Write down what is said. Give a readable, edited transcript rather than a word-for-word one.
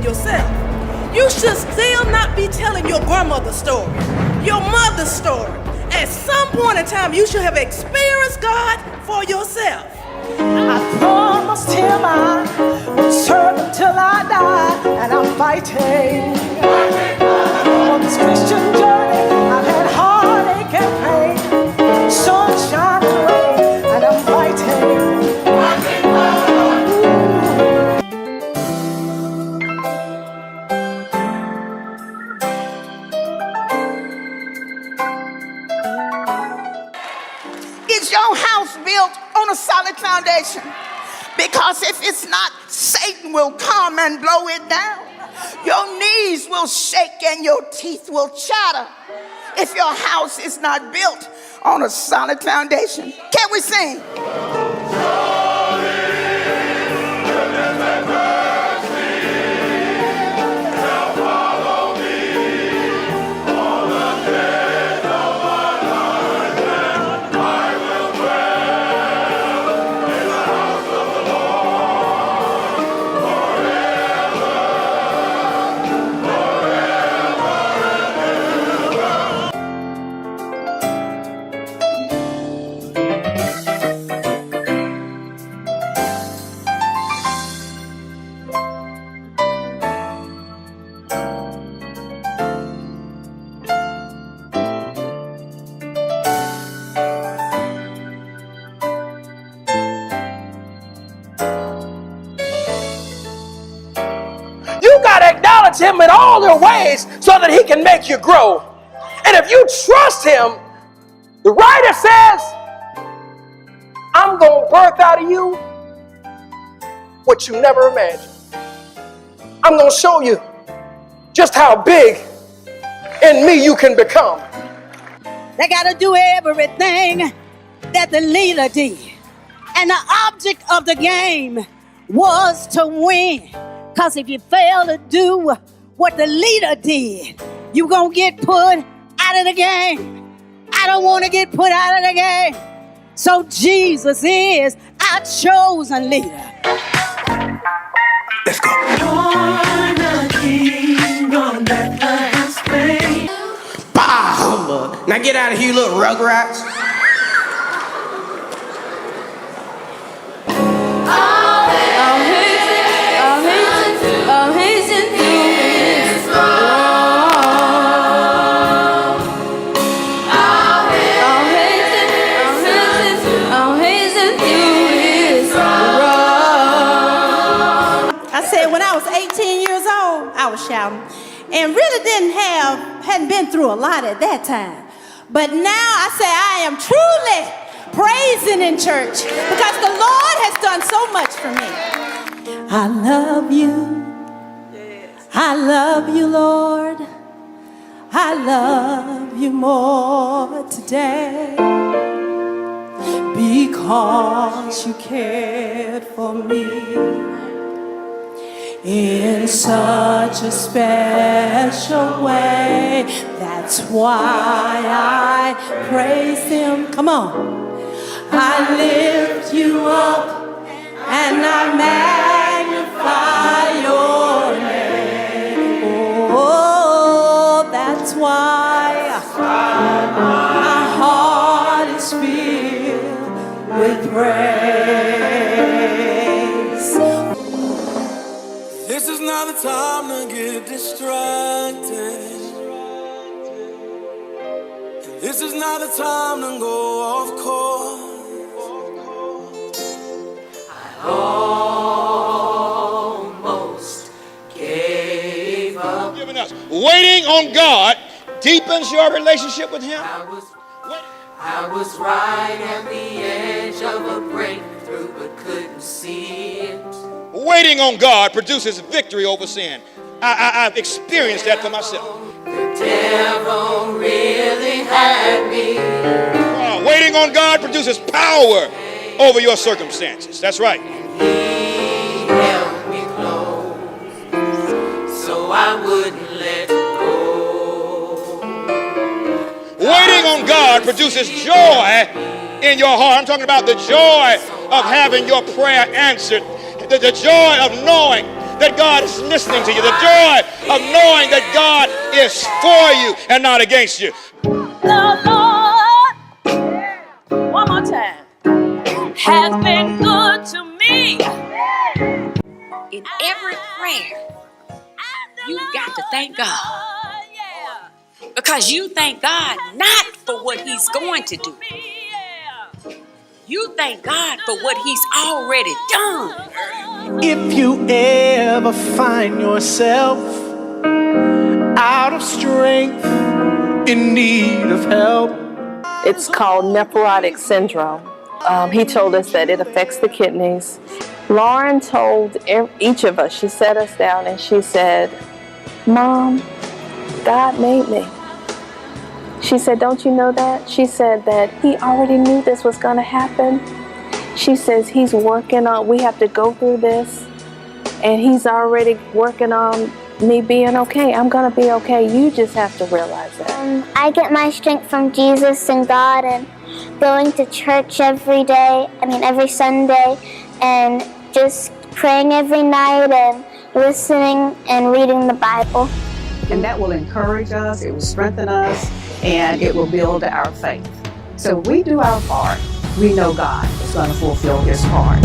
yourself. You should still not be telling your grandmother's story, your mother's story. At some point in time, you should have experienced God for yourself. I promised him I would serve him till I die, and I'm fighting. On this Christian journey, I've had heartache and pain, sunshine and rain, and I'm fighting. Is your house built on a solid foundation? Because if it's not, Satan will come and blow it down. Your knees will shake and your teeth will chatter if your house is not built on a solid foundation. Can we sing? You got to acknowledge him in all your ways so that he can make you grow. And if you trust him, the writer says, I'm going to birth out of you what you never imagined. I'm going to show you just how big in me you can become. They got to do everything that the leader did. And the object of the game was to win. Because if you fail to do what the leader did, you're going to get put out of the game. I don't want to get put out of the game. So Jesus is our chosen leader. Let's go. Bah! Now get out of here, you little rugrats. When I was 18 years old, I was shouting and really hadn't been through a lot at that time. But now I say I am truly praising in church because the Lord has done so much for me. I love you. I love you, Lord. I love you more today because you cared for me in such a special way. That's why I praise him. Come on. I lift you up and I magnify your name. Oh, that's why my heart is filled with praise. This is not the time to get distracted. This is not the time to go off course. I almost gave up. Waiting on God deepens your relationship with him. I was right at the edge of a breakthrough but couldn't see it. Waiting on God produces victory over sin. I've experienced that for myself. The devil really had me. Waiting on God produces power over your circumstances. That's right. He held me close so I wouldn't let go. Waiting on God produces joy in your heart. I'm talking about the joy of having your prayer answered. The joy of knowing that God is listening to you, the joy of knowing that God is for you and not against you. The Lord, one more time, has been good to me. In every prayer, you've got to thank God. Because you thank God not for what he's going to do. You thank God for what he's already done. If you ever find yourself out of strength, in need of help. It's called nephrotic syndrome. He told us that it affects the kidneys. Lauren told each of us, she sat us down and she said, Mom, God made me. She said, don't you know that? She said that he already knew this was going to happen. She says he's working on, we have to go through this, and he's already working on me being okay. I'm going to be okay. You just have to realize that. I get my strength from Jesus and God and going to church every Sunday, and just praying every night and listening and reading the Bible. And that will encourage us, it will strengthen us, and it will build our faith. So if we do our part, we know God is going to fulfill his part.